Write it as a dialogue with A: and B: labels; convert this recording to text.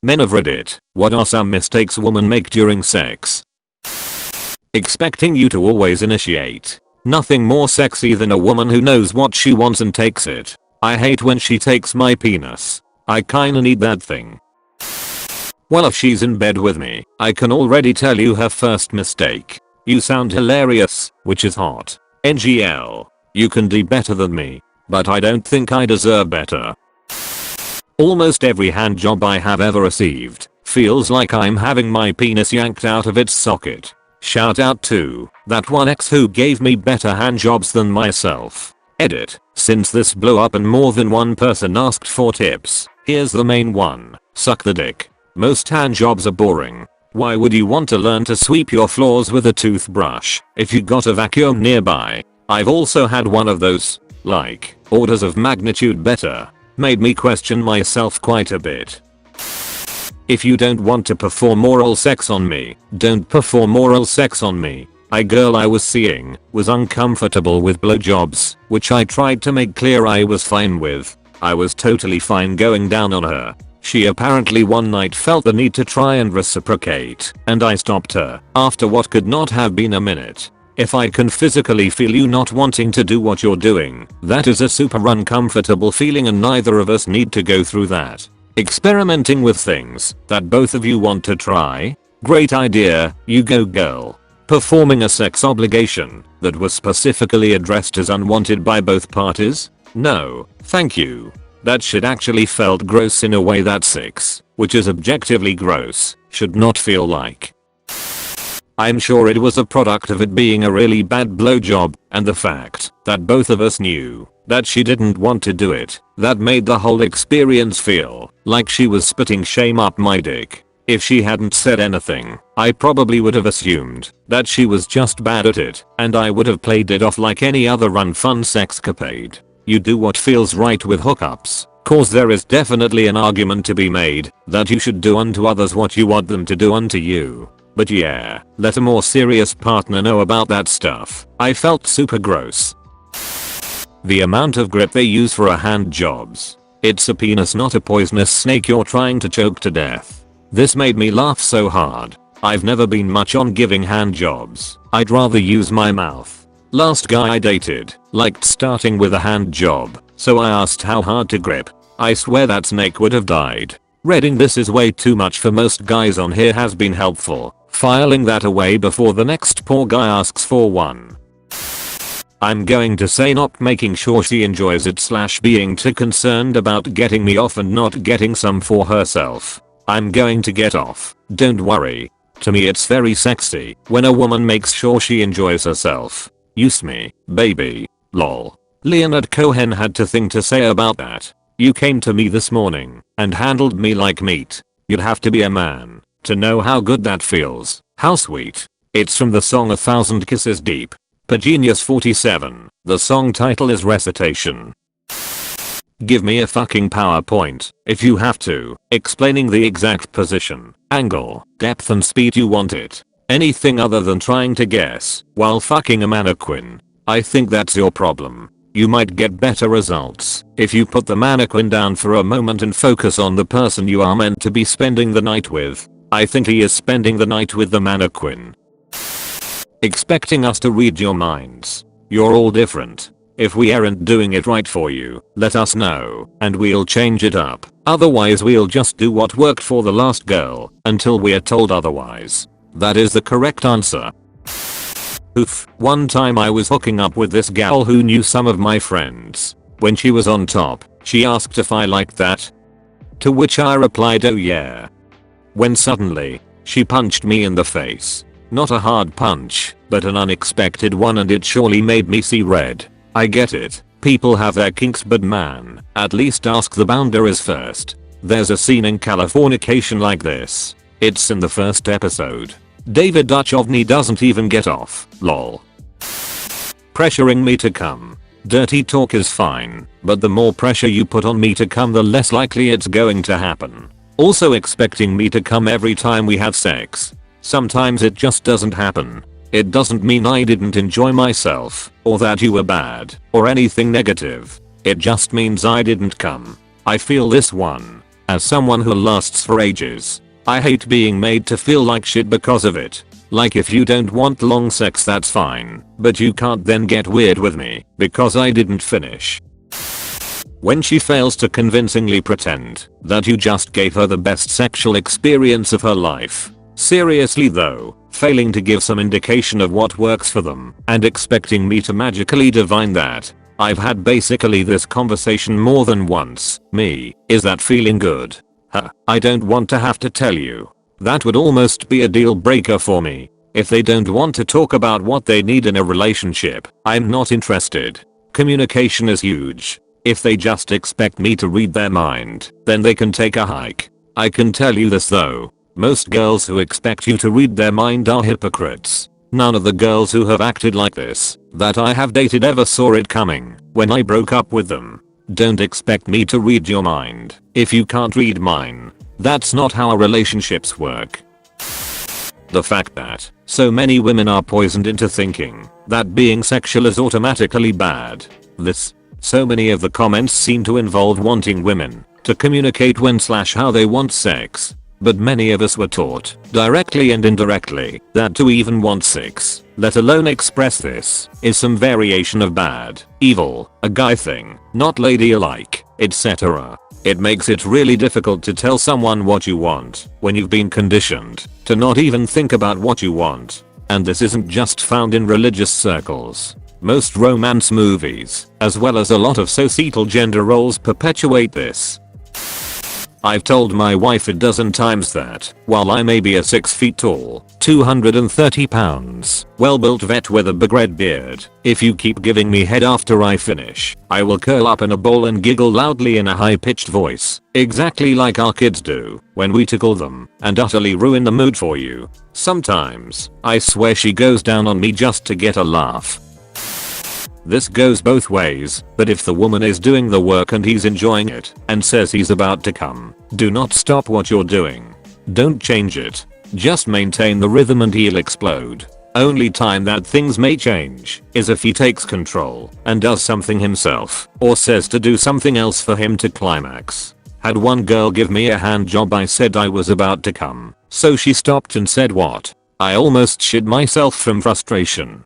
A: Men of Reddit, what are some mistakes women make during sex? Expecting you to always initiate. Nothing more sexy than a woman who knows what she wants and takes it. I hate when she takes my penis. I kinda need that thing. Well, if she's in bed with me, I can already tell you her first mistake. You sound hilarious, which is hot. NGL. You can do better than me, but I don't think I deserve better. Almost every hand job I have ever received feels like I'm having my penis yanked out of its socket. Shout out to that one ex who gave me better hand jobs than myself. Edit. Since this blew up and more than one person asked for tips, here's the main one. Suck the dick. Most hand jobs are boring. Why would you want to learn to sweep your floors with a toothbrush if you got a vacuum nearby? I've also had one of those, like, orders of magnitude better. Made me question myself quite a bit. If you don't want to perform oral sex on me, don't perform oral sex on me. A girl I was seeing was uncomfortable with blowjobs, which I tried to make clear I was fine with. I was totally fine going down on her. She apparently one night felt the need to try and reciprocate, and I stopped her after what could not have been a minute. If I can physically feel you not wanting to do what you're doing, that is a super uncomfortable feeling and neither of us need to go through that. Experimenting with things that both of you want to try? Great idea, you go girl. Performing a sex obligation that was specifically addressed as unwanted by both parties? No, thank you. That shit actually felt gross in a way that sex, which is objectively gross, should not feel like. I'm sure it was a product of it being a really bad blowjob and the fact that both of us knew that she didn't want to do it that made the whole experience feel like she was spitting shame up my dick. If she hadn't said anything, I probably would have assumed that she was just bad at it and I would have played it off like any other unfun sexcapade. You do what feels right with hookups, cause there is definitely an argument to be made that you should do unto others what you want them to do unto you. But yeah, let a more serious partner know about that stuff. I felt super gross. The amount of grip they use for a hand jobs. It's a penis, not a poisonous snake you're trying to choke to death. This made me laugh so hard. I've never been much on giving hand jobs. I'd rather use my mouth. Last guy I dated liked starting with a hand job, so I asked how hard to grip. I swear that snake would have died. Reading this is way too much for most guys on here has been helpful. Filing that away before the next poor guy asks for one. I'm going to say not making sure she enjoys it / being too concerned about getting me off and not getting some for herself. I'm going to get off, don't worry. To me it's very sexy when a woman makes sure she enjoys herself. Use me, baby, lol. Leonard Cohen had to think to say about that. You came to me this morning and handled me like meat. You'd have to be a man to know how good that feels. How sweet. It's from the song A Thousand Kisses Deep. Pagenius 47. The song title is Recitation. Give me a fucking PowerPoint, if you have to, explaining the exact position, angle, depth and speed you want it. Anything other than trying to guess while fucking a mannequin. I think that's your problem. You might get better results if you put the mannequin down for a moment and focus on the person you are meant to be spending the night with. I think he is spending the night with the mannequin. Expecting us to read your minds. You're all different. If we aren't doing it right for you, let us know and we'll change it up. Otherwise we'll just do what worked for the last girl until we are told otherwise. That is the correct answer. Oof, one time I was hooking up with this gal who knew some of my friends. When she was on top, she asked if I liked that. To which I replied, oh yeah. When suddenly, she punched me in the face. Not a hard punch, but an unexpected one, and it surely made me see red. I get it, people have their kinks, but man, at least ask the boundaries first. There's a scene in Californication like this. It's in the first episode. David Duchovny doesn't even get off, lol. Pressuring me to come. Dirty talk is fine, but the more pressure you put on me to come, the less likely it's going to happen. Also expecting me to come every time we have sex. Sometimes it just doesn't happen. It doesn't mean I didn't enjoy myself, or that you were bad, or anything negative. It just means I didn't come. I feel this one. As someone who lasts for ages, I hate being made to feel like shit because of it. Like if you don't want long sex that's fine, but you can't then get weird with me because I didn't finish. When she fails to convincingly pretend that you just gave her the best sexual experience of her life. Seriously though, failing to give some indication of what works for them and expecting me to magically divine that. I've had basically this conversation more than once. Me, is that feeling good? I don't want to have to tell you. That would almost be a deal breaker for me. If they don't want to talk about what they need in a relationship, I'm not interested. Communication is huge. If they just expect me to read their mind, then they can take a hike. I can tell you this though. Most girls who expect you to read their mind are hypocrites. None of the girls who have acted like this, that I have dated ever saw it coming when I broke up with them. Don't expect me to read your mind if you can't read mine. That's not how our relationships work. The fact that so many women are poisoned into thinking that being sexual is automatically bad. So many of the comments seem to involve wanting women to communicate when/how they want sex. But many of us were taught, directly and indirectly, that to even want sex, let alone express this, is some variation of bad, evil, a guy thing, not ladylike, etc. It makes it really difficult to tell someone what you want when you've been conditioned to not even think about what you want. And this isn't just found in religious circles. Most romance movies, as well as a lot of societal gender roles, perpetuate this. I've told my wife a dozen times that, while I may be a 6 feet tall, 230 pounds, well-built vet with a big red beard, if you keep giving me head after I finish, I will curl up in a ball and giggle loudly in a high-pitched voice, exactly like our kids do when we tickle them, and utterly ruin the mood for you. Sometimes, I swear she goes down on me just to get a laugh. This goes both ways, but if the woman is doing the work and he's enjoying it and says he's about to come, do not stop what you're doing. Don't change it. Just maintain the rhythm and he'll explode. Only time that things may change is if he takes control and does something himself or says to do something else for him to climax. Had one girl give me a hand job. I said I was about to come, so she stopped and said what? I almost shit myself from frustration.